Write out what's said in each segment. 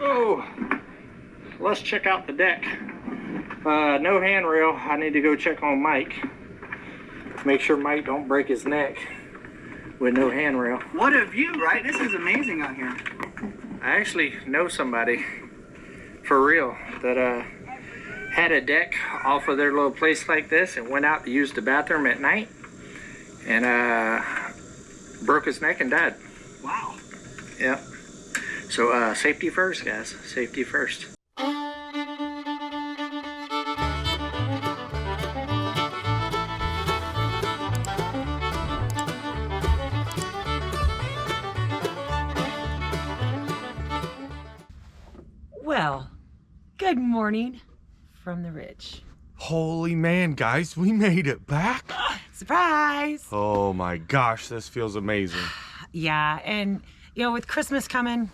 Oh, let's check out the deck. No handrail. I need to go check on Mike. Make sure Mike don't break his neck with no handrail. What a view, right? This is amazing out here. I actually know somebody, for real, that had a deck off of their little place like this and went out to use the bathroom at night and broke his neck and died. Wow. Yep. So safety first, guys. Safety first. Well, good morning from the ridge. Holy man, guys, we made it back. Surprise! Oh my gosh, this feels amazing. Yeah, and you know, with Christmas coming,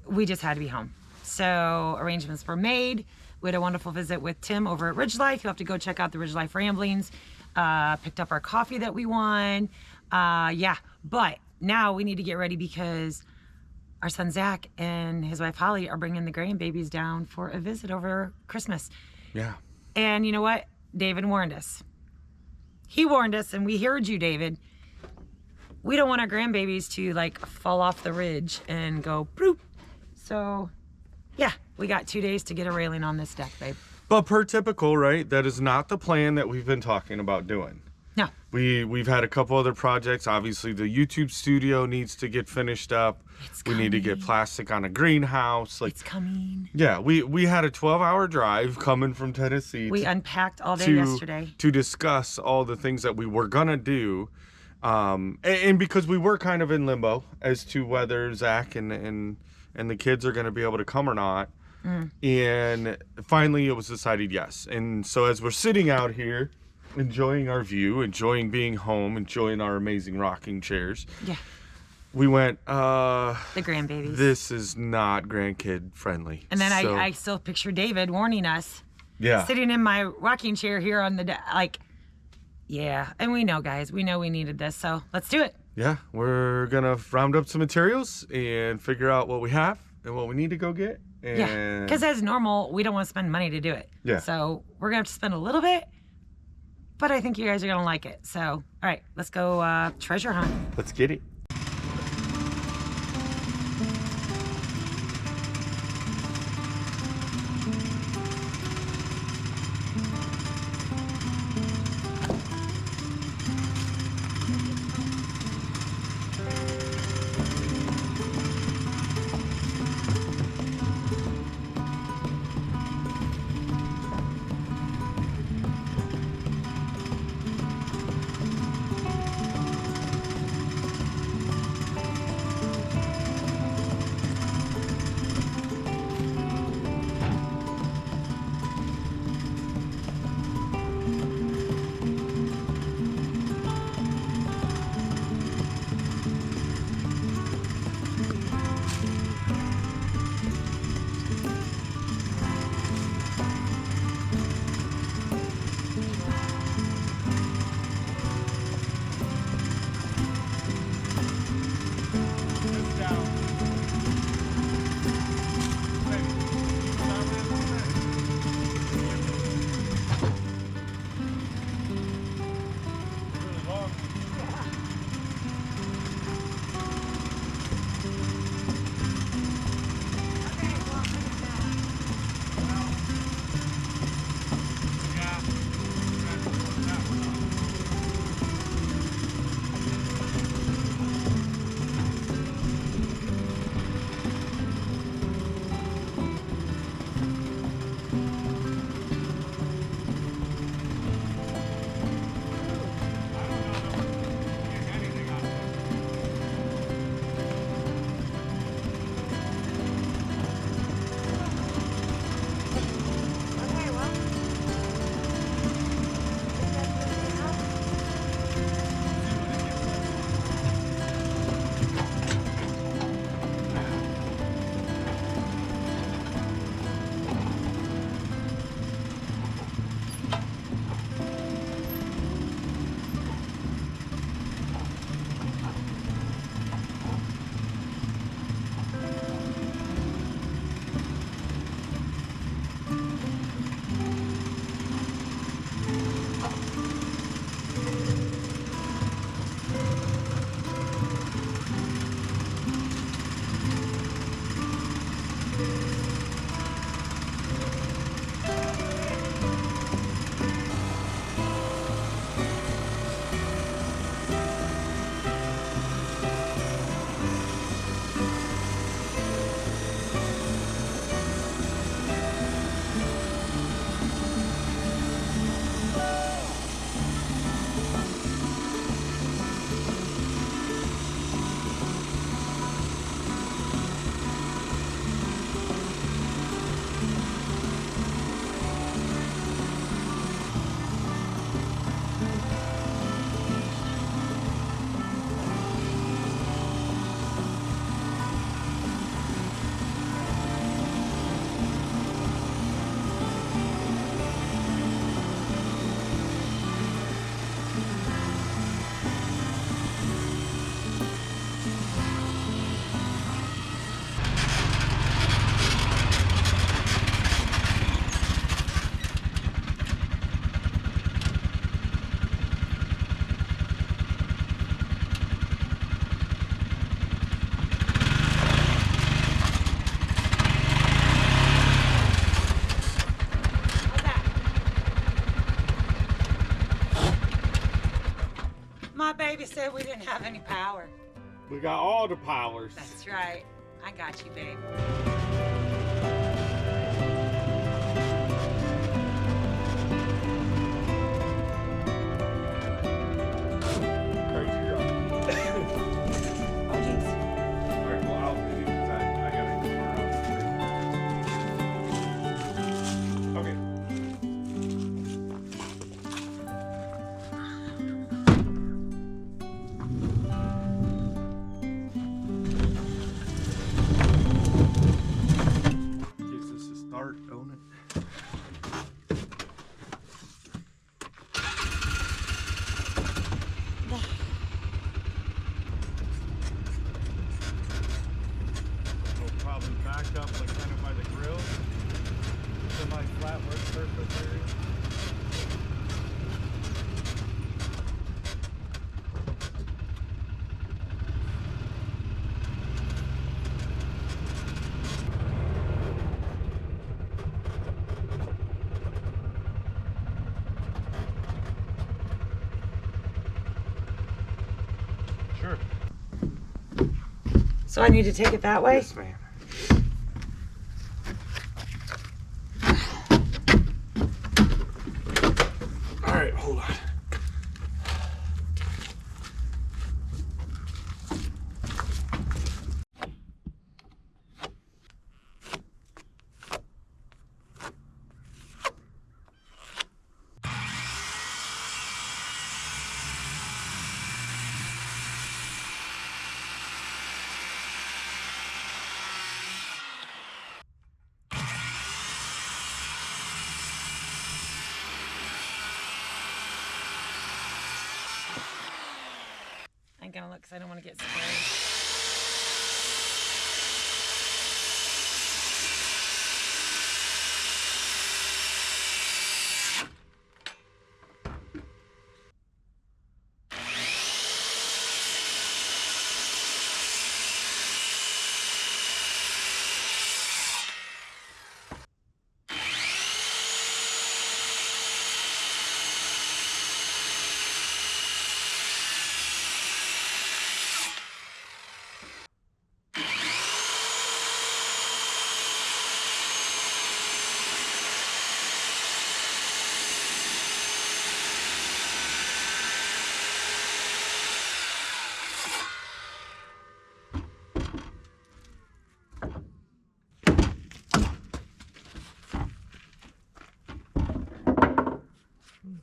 we just had to be home. So arrangements were made. We had a wonderful visit with Tim over at Ridge Life. You'll have to go check out the Ridge Life Ramblings. Picked up our coffee that we won. Yeah, but now we need to get ready because our son Zach and his wife Holly are bringing the grandbabies down for a visit over Christmas. Yeah. And you know what? David warned us. He warned us, and we heard you, David. We don't want our grandbabies to like fall off the ridge and go bloop. So, yeah, we got 2 days to get a railing on this deck, babe. But per typical, right? That is not the plan that we've been talking about doing. No. We've had a couple other projects. Obviously, the YouTube studio needs to get finished up. We need to get plastic on a greenhouse. Like, it's coming. Yeah, we had a 12-hour drive coming from Tennessee. We unpacked all day yesterday to discuss all the things that we were gonna do, and because we were kind of in limbo as to whether Zach and the kids are gonna be able to come or not. And finally, it was decided yes. And so as we're sitting out here, enjoying our view, enjoying being home, enjoying our amazing rocking chairs. Yeah. We went, the grandbabies. This is not grandkid friendly. And then I still picture David warning us. Yeah. Sitting in my rocking chair here on the like, yeah. And we know, guys, we know we needed this, so let's do it. Yeah, we're gonna round up some materials and figure out what we have and what we need to go get. And yeah, because as normal, we don't want to spend money to do it. Yeah. So we're gonna have to spend a little bit, but I think you guys are gonna like it. So, all right, let's go treasure hunt. Let's get it. August said we didn't have any power. We got all the powers. That's right. I got you, babe. Crazy girl. Oh, jeez. All right, well, I'll do it because I gotta go around. Okay. Gives us a start, don't it? We'll probably back up like kind of by the grill. Semi-flat work surface area. Sure. So I need to take it that way? Yes, ma'am. All right, hold on. I ain't gonna look because I don't want to get sprayed.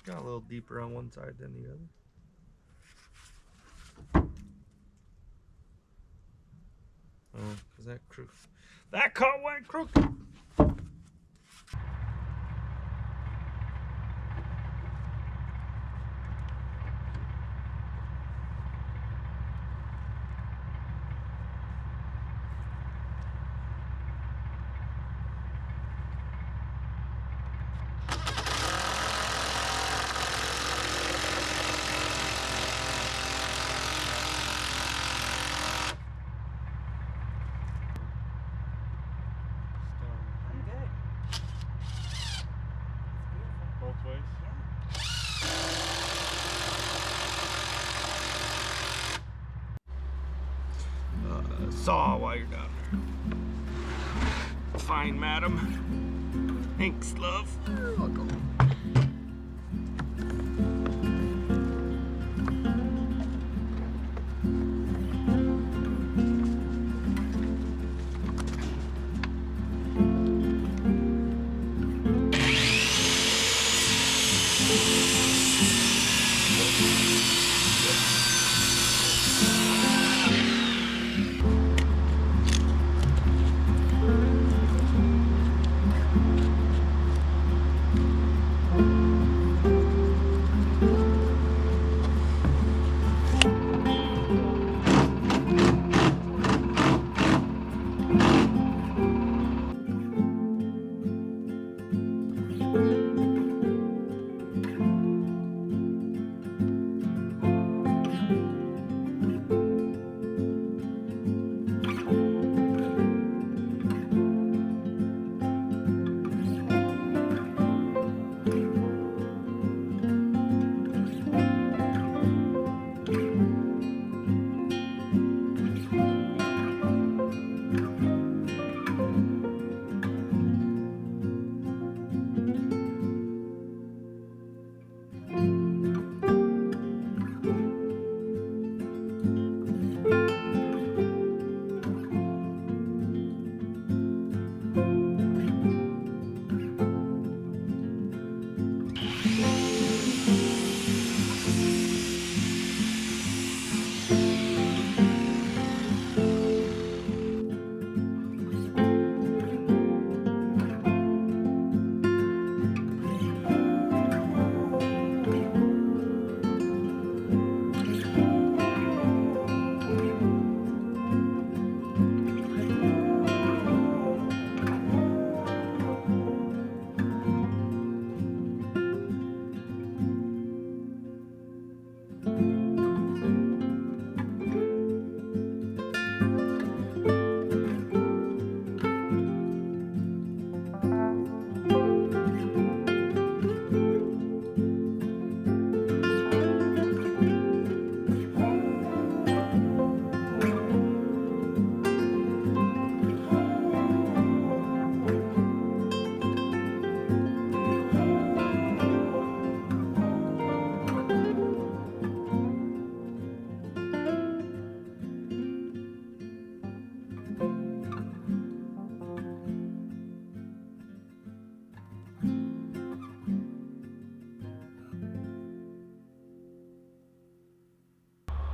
Got a little deeper on one side than the other. Oh, cause that crook. That cut went crooked. I'm good. Both ways. Saw while you're down there. Fine, madam. Thanks, love. You're welcome.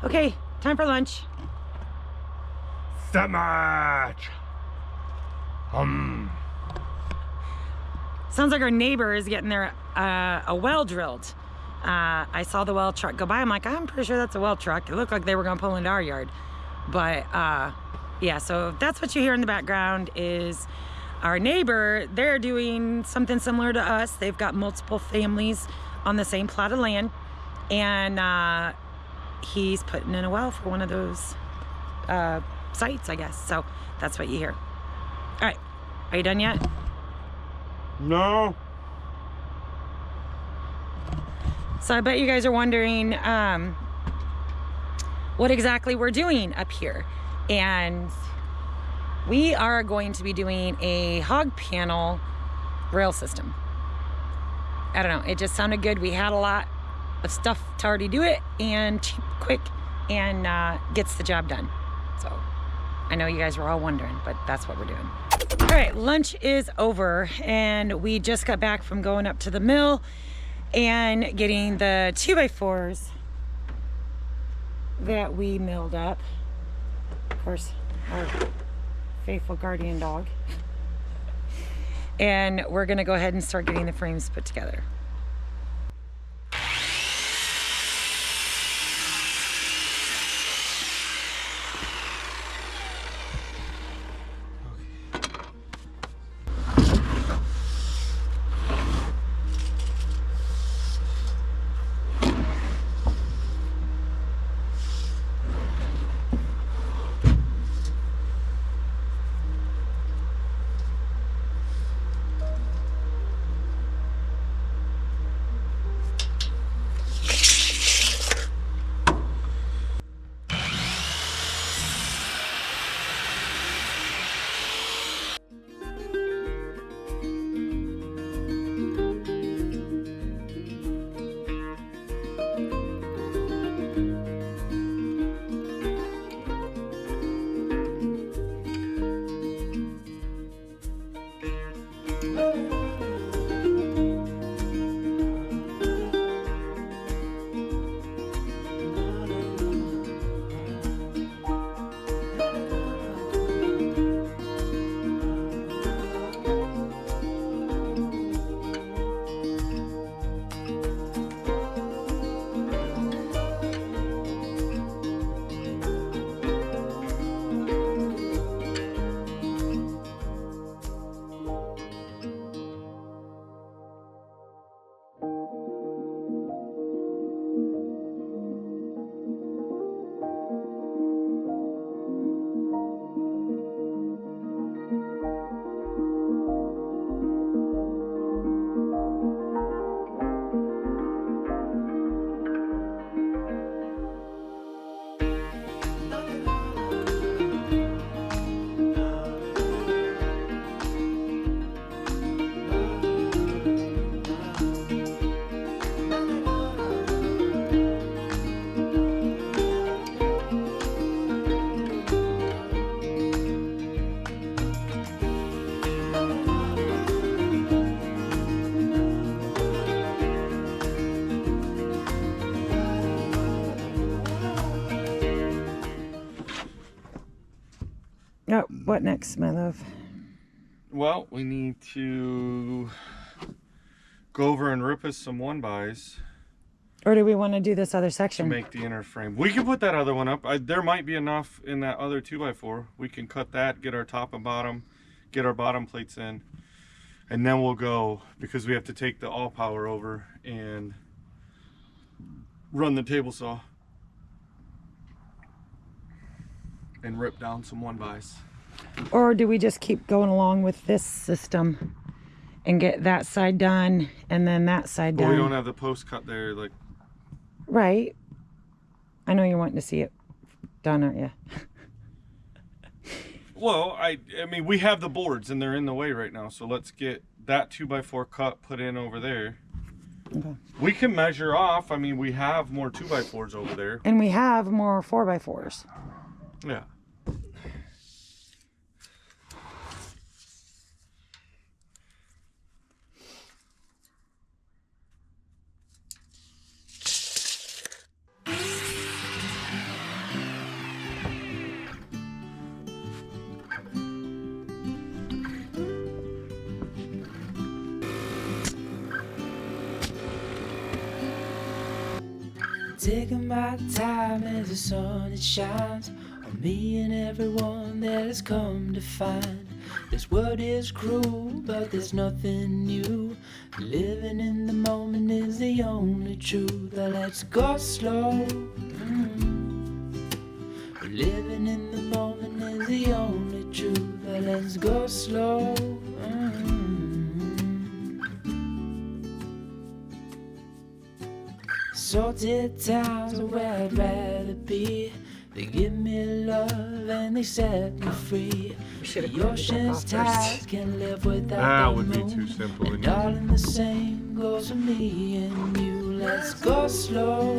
Okay, time for lunch. Step match. Sounds like our neighbor is getting their a well drilled. I saw the well truck go by. I'm like, I'm pretty sure that's a well truck. It looked like they were gonna pull into our yard. But yeah, so that's what you hear in the background is our neighbor. They're doing something similar to us. They've got multiple families on the same plot of land, and he's putting in a well for one of those sites, I guess. So that's what you hear. All right, are you done yet? No. So I bet you guys are wondering what exactly we're doing up here. And we are going to be doing a hog panel rail system. I don't know, it just sounded good. We had a lot of stuff to already do it, and cheap, quick, and gets the job done. So I know you guys were all wondering, but that's what we're doing. All right, lunch is over, and we just got back from going up to the mill and getting the 2x4s that we milled up. Of course, our faithful guardian dog. And we're gonna go ahead and start getting the frames put together. Oh, what next, my love? Well, we need to go over and rip us some 1x Or do we want to do this other to section? make the inner frame. We can put that other one up. There might be enough in that other 2x4. We can cut that, get our top and bottom, get our bottom plates in, and then we'll go, because we have to take the all power over and run the table saw and rip down some 1x. Or do we just keep going along with this system and get that side done and then that side But done? we don't have the post cut there, like. Right. I know you're wanting to see it done, aren't you? Well, I mean, we have the boards and they're in the way right now, so let's get that 2x4 cut put in over there. Okay. We can measure off. I mean, we have more 2x4s over there. And we have more 4x4s. Yeah. taking my time as the sun it shines on me and everyone that has come to find. This world is cruel, but there's nothing new. Living in the moment is the only truth. But let's go slow. Living in the moment is the only truth. But let's go slow. Salted towns are where I'd rather be. They give me love and they set me free. The ocean's tides can live without That the would be moon. too simple. And darling, the same goes for me and you. Let's go slow.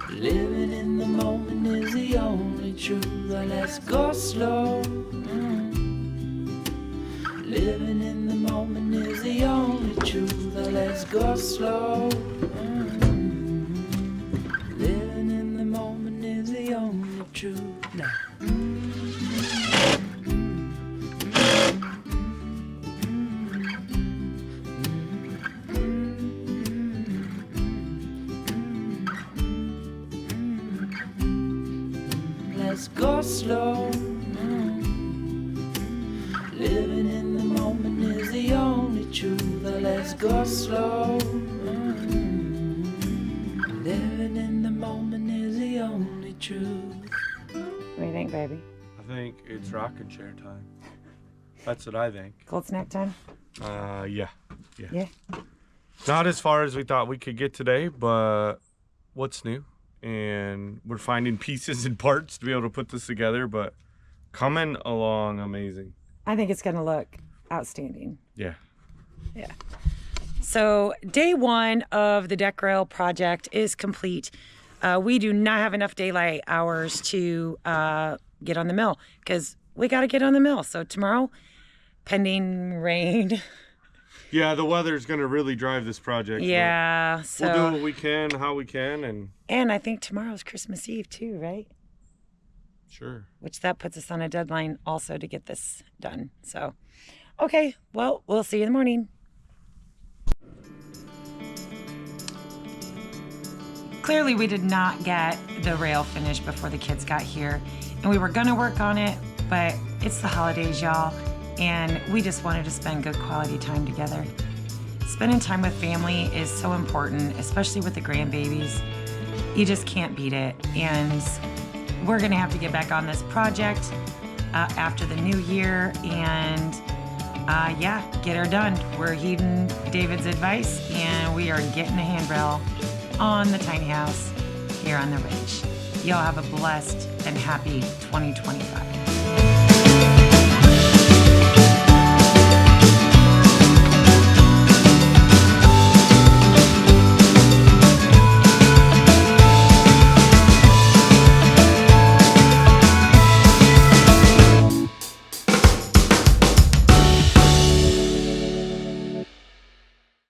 Living in the moment is the only truth. Let's go slow. Living in the moment is the only truth. Let's go slow. Living in the moment is the only truth. Now. Let's go slow. Living in the moment is the only truth. Let's go slow. Living in the moment is the only truth. What do you think, baby? I think it's rocking chair time. That's what I think. Cold snack time? Yeah. Yeah. Not as far as we thought we could get today, but what's new? And we're finding pieces and parts to be able to put this together, but coming along amazing. I think it's going to look outstanding. Yeah. Yeah. So day one of the deck rail project is complete. We do not have enough daylight hours to get on the mill because we got to get on the mill. So tomorrow, pending rain. Yeah, the weather's going to really drive this project. Yeah. So We'll do what we can, how we can, and I think tomorrow's Christmas Eve too, right? sure. Which that puts us on a deadline also to get this done. So, okay, well, we'll see you in the morning. Clearly, we did not get the rail finished before the kids got here, and we were gonna work on it, but it's the holidays, y'all, and we just wanted to spend good quality time together. Spending time with family is so important, especially with the grandbabies. You just can't beat it, and we're gonna have to get back on this project after the new year, and yeah, get her done. We're heeding David's advice, and we are getting a handrail on the tiny house here on the ridge. Y'all have a blessed and happy 2025.